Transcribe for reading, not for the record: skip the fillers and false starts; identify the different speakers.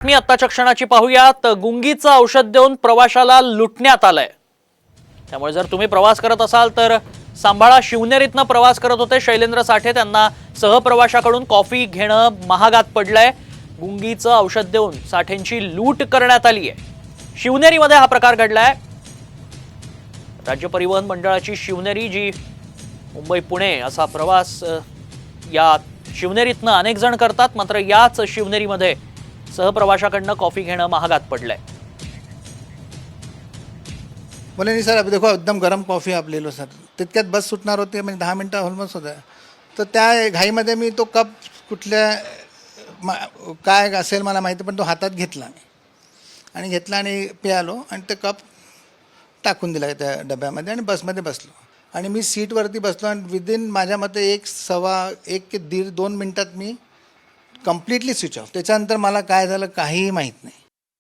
Speaker 1: मी आत्ताच्या क्षणाची पाहूयात. गुंगीचं औषध देऊन प्रवाशाला लुटण्यात आलंय. त्यामुळे जर तुम्ही प्रवास करत असाल तर सांभाळा. शिवनेरीतनं प्रवास करत होते शैलेंद्र साठे. त्यांना सहप्रवाशाकडून कॉफी घेणं महागात पडलंय. गुंगीचं औषध देऊन साठेंची लूट करण्यात आली आहे. शिवनेरीमध्ये हा प्रकार घडलाय. राज्य परिवहन मंडळाची शिवनेरी जी मुंबई पुणे असा प्रवास या शिवनेरीतनं अनेक जण करतात, मात्र याच शिवनेरीमध्ये सहप्रवाशाकडनं कॉफी घेणं महागात पडलंय.
Speaker 2: बोले नहीं सर, अभी देखो एकदम गरम कॉफी आप ले लो सर. तितक्यात बस सुटणार होती, म्हणजे 10 मिनटं ऑलमोस्ट होतं. तर त्या घाईमध्ये मी तो कप कुठल्या काय असेल मला माहिती, पण तो हातात घेतला आणि प्यालो आणि ते कप टाकून दिला त्या डब्यामध्ये आणि बसमध्ये बसलो. आणि मी सीटवरती बसलो आणि विदिन माझ्या मते 1 ते 1.5 ते 2 मिनटात मी कम्प्लिटली स्विच ऑफ. त्याच्यानंतर मला काय झालं काहीही माहीत नाही.